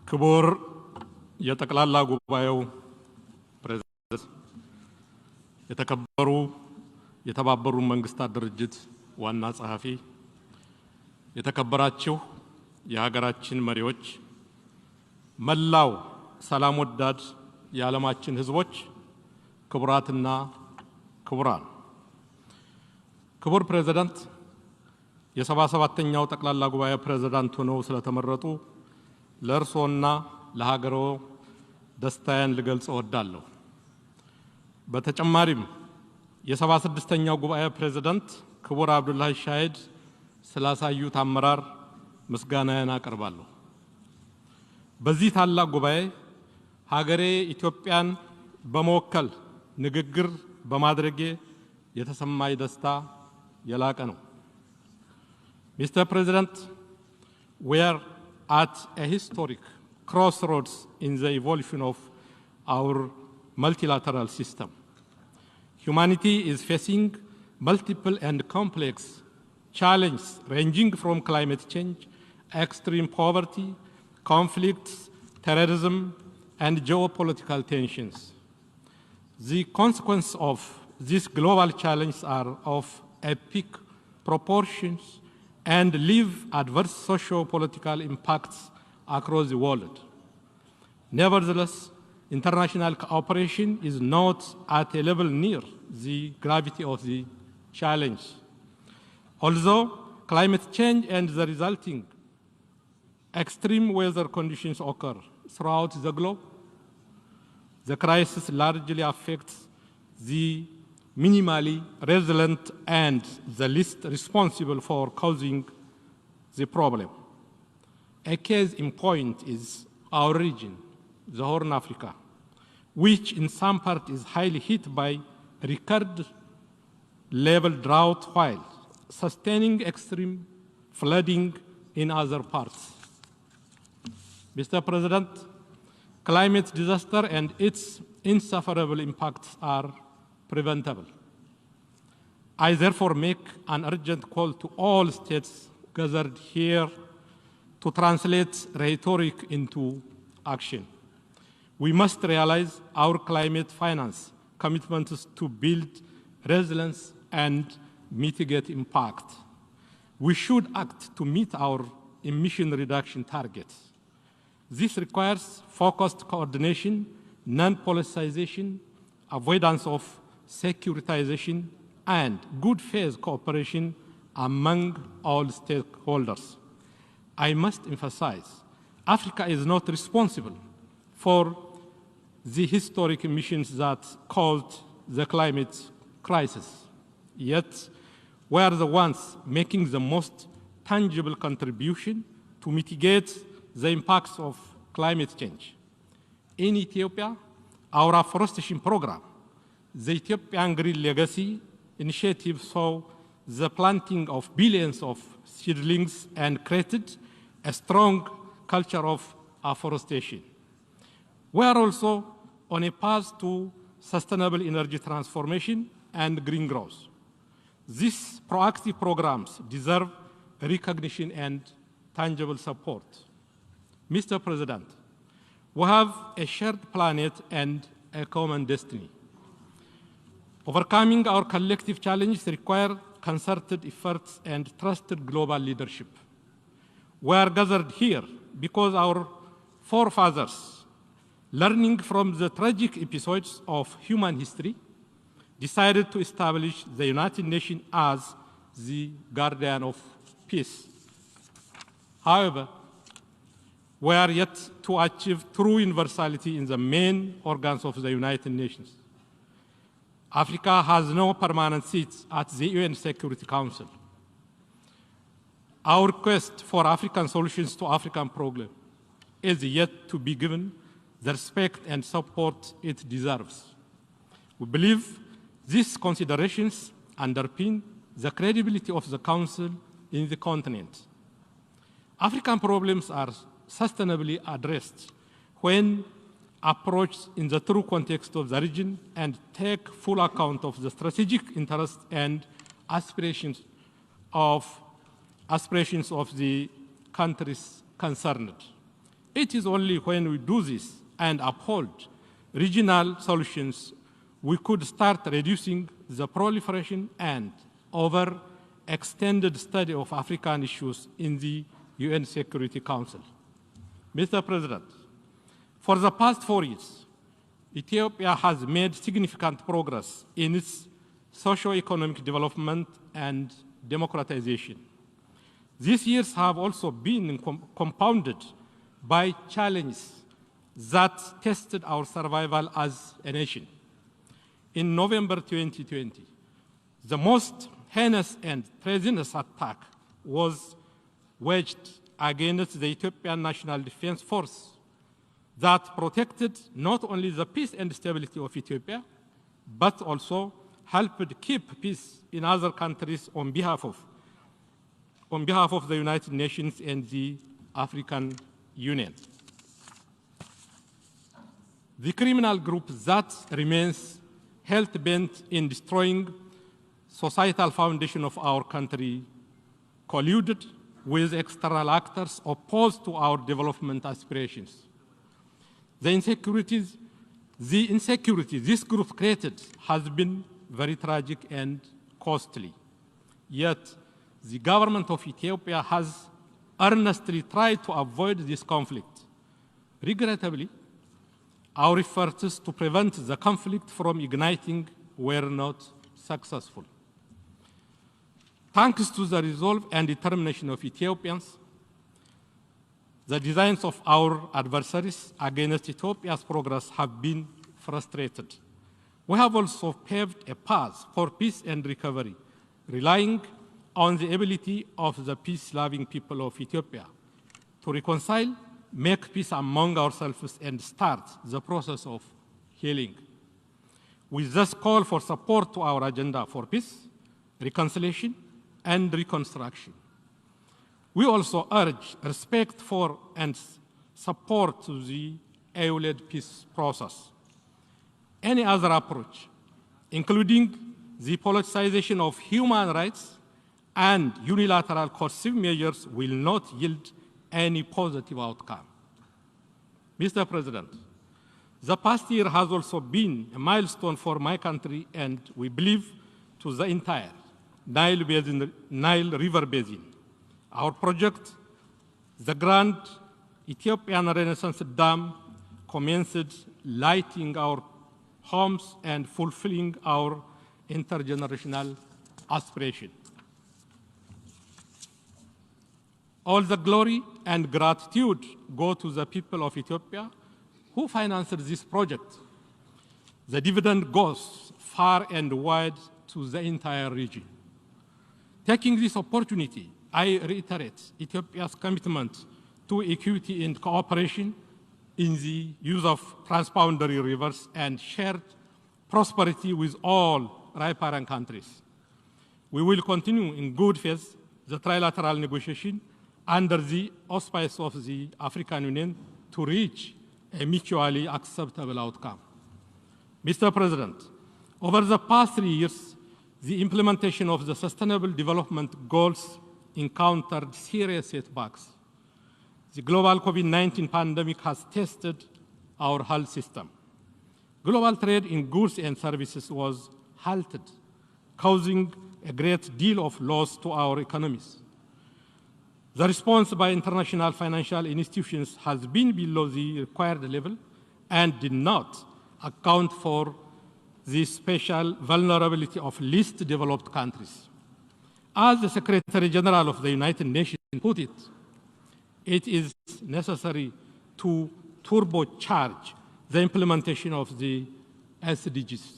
ክቡር የጠቅላላ ጉባኤው ፕሬዝዳንት፣ የተከበሩ የተባበሩት መንግሥታት ድርጅት ዋና ጸሐፊ፣ የተከበራችሁ የሀገራችን መሪዎች፣ መላው ሰላም ወዳድ የዓለማችን ሕዝቦች፣ ክቡራትና ክቡራን፣ ክቡር ፕሬዝዳንት የ77ኛው ጠቅላላ ጉባኤ ፕሬዝዳንት ሆነው ስለተመረጡ ለእርሶና ለሀገሮ ደስታዬን ልገልጽ እወዳለሁ። በተጨማሪም የ76ኛው ጉባኤ ፕሬዝዳንት ክቡር አብዱላሂ ሻሂድ ስላሳዩት አመራር ምስጋናዬን አቀርባለሁ። በዚህ ታላቅ ጉባኤ ሀገሬ ኢትዮጵያን በመወከል ንግግር በማድረጌ የተሰማኝ ደስታ የላቀ ነው። Mr. President, we are at a historic crossroads in the evolution of our multilateral system. Humanity is facing multiple and complex challenges ranging from climate change, extreme poverty, conflicts, terrorism, and geopolitical tensions. The consequences of these global challenges are of epic proportions and leave adverse socio-political impacts across the world. Nevertheless, international cooperation is not at a level near the gravity of the challenge. Although climate change and the resulting extreme weather conditions occur throughout the globe, the crisis largely affects the minimally resilient and the least responsible for causing the problem. A case in point is our region, the Horn of Africa, which in some part is highly hit by record level drought while sustaining extreme flooding in other parts. Mr. President, climate disaster and its insufferable impacts are preventable. I therefore make an urgent call to all states gathered here to translate rhetoric into action. We must realize our climate finance commitments to build resilience and mitigate impact. We should act to meet our emission reduction targets. This requires focused coordination, non-politicization, avoidance of securitization, and good faith cooperation among all stakeholders. I must emphasize, Africa is not responsible for the historic emissions that caused the climate crisis. Yet, we are the ones making the most tangible contribution to mitigate the impacts of climate change. In Ethiopia, our afforestation program, the Ethiopian Green Legacy initiative, saw the planting of billions of seedlings and created a strong culture of afforestation. We are also on a path to sustainable energy transformation and green growth. These proactive programs deserve recognition and tangible support. Mr. President, we have a shared planet and a common destiny. Overcoming our collective challenges require concerted efforts and trusted global leadership. We are gathered here because our forefathers, learning from the tragic episodes of human history, decided to establish the United Nations as the guardian of peace. However, we are yet to achieve true universality in the main organs of the United Nations. Africa has no permanent seats at the UN Security Council. Our quest for African solutions to African problems is yet to be given the respect and support it deserves. We believe these considerations underpin the credibility of the Council in the continent. African problems are sustainably addressed when approached in the true context of the region and take full account of the strategic interests and aspirations of the countries concerned. It is only when we do this and uphold regional solutions we could start reducing the proliferation and overextended study of African issues in the UN Security Council. Mr. President, for the past 4 years, Ethiopia has made significant progress in its socio-economic development and democratization. These years have also been compounded by challenges that tested our survival as a nation. In November 2020, the most heinous and treasonous attack was waged against the Ethiopian National Defense Force that protected not only the peace and stability of Ethiopia, but also helped keep peace in other countries on behalf of the United Nations and the African Union. The criminal group that remains hell-bent in destroying societal foundation of our country colluded with external actors opposed to our development aspirations. The insecurity this group created has been very tragic and costly. Yet, the government of Ethiopia has earnestly tried to avoid this conflict. Regrettably, our efforts to prevent the conflict from igniting were not successful. Thanks to the resolve and determination of Ethiopians, the designs of our adversaries against Ethiopia's progress have been frustrated. We have also paved a path for peace and recovery, relying on the ability of the peace-loving people of Ethiopia to reconcile, make peace among ourselves, and start the process of healing. We thus call for support to our agenda for peace, reconciliation, and reconstruction. We also urge respect for and support to the EU-led peace process. Any other approach, including the politicization of human rights and unilateral coercive measures, will not yield any positive outcome. Mr. President, the past year has also been a milestone for my country and we believe to the entire Nile River Basin. Our project, the Grand Ethiopian Renaissance Dam, commenced lighting our homes and fulfilling our intergenerational aspiration. All the glory and gratitude go to the people of Ethiopia who financed this project. The dividend goes far and wide to the entire region. Taking this opportunity, I reiterate Ethiopia's commitment to equity and cooperation in the use of transboundary rivers and shared prosperity with all riparian countries. We will continue in good faith the trilateral negotiation under the auspices of the African Union to reach a mutually acceptable outcome. Mr. President, over the past 3 years, the implementation of the Sustainable Development Goals encountered serious setbacks. The global COVID-19 pandemic has tested our health system. Global trade in goods and services was halted, causing a great deal of loss to our economies. The response by international financial institutions has been below the required level and did not account for the special vulnerability of least developed countries. As the Secretary General of the United Nations put it, it is necessary to turbocharge the implementation of the SDGs.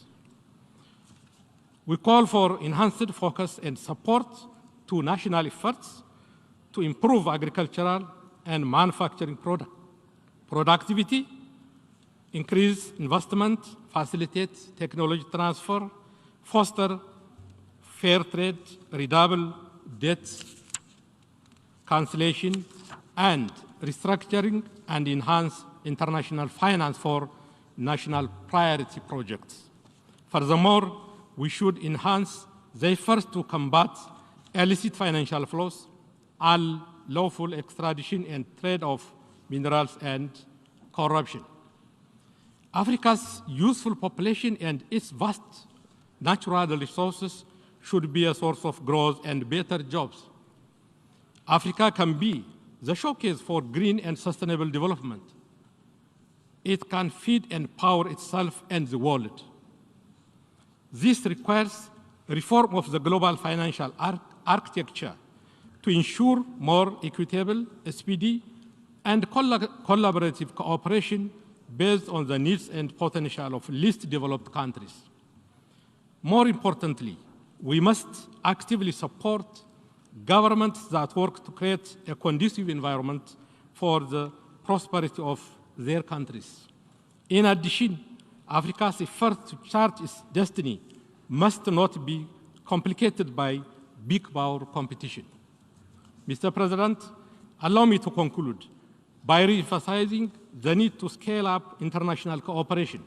We call for enhanced focus and support to national efforts to improve agricultural and manufacturing productivity, increase investment, facilitate technology transfer, foster fair trade, redouble debt cancellation, and restructuring and enhance international finance for national priority projects. Furthermore, we should enhance the efforts to combat illicit financial flows, unlawful extradition and trade of minerals, and corruption. Africa's youthful population and its vast natural resources should be a source of growth and better jobs. Africa can be the showcase for green and sustainable development. It can feed and power itself and the world. This requires reform of the global financial architecture to ensure more equitable, speedy, and collaborative cooperation based on the needs and potential of least developed countries. More importantly, we must actively support governments that work to create a conducive environment for the prosperity of their countries. In addition, Africa's effort to chart its destiny must not be complicated by big power competition. Mr. President, allow me to conclude by re-emphasizing the need to scale up international cooperation.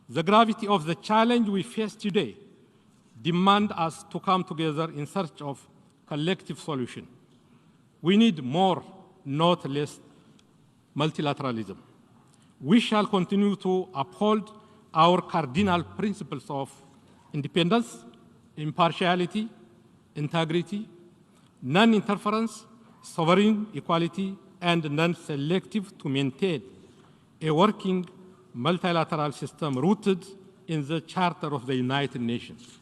The gravity of the challenge we face today demands us to come together in search of collective solution. We need more, not less, multilateralism. We shall continue to uphold our cardinal principles of independence, impartiality, integrity, non-interference, sovereign equality, and non-selective to maintain a working multilateral system rooted in the Charter of the United Nations.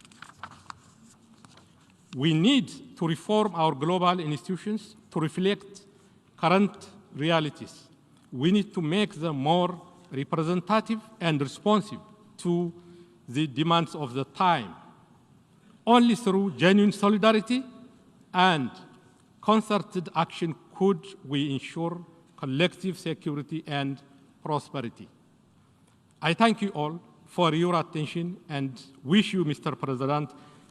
We need to reform our global institutions to reflect current realities. We need to make them more representative and responsive to the demands of the time. Only through genuine solidarity and concerted action could we ensure collective security and prosperity. I thank you all for your attention and wish you, Mr. President,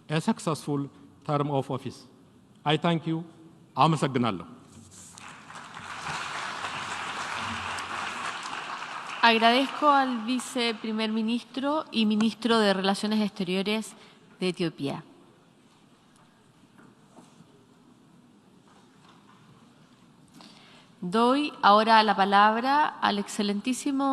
a successful term of office. I thank you. አመሰግናለሁ። Agradezco al viceprimer ministro y ministro de Relaciones Exteriores de Etiopía. Doy ahora la palabra al excelentísimo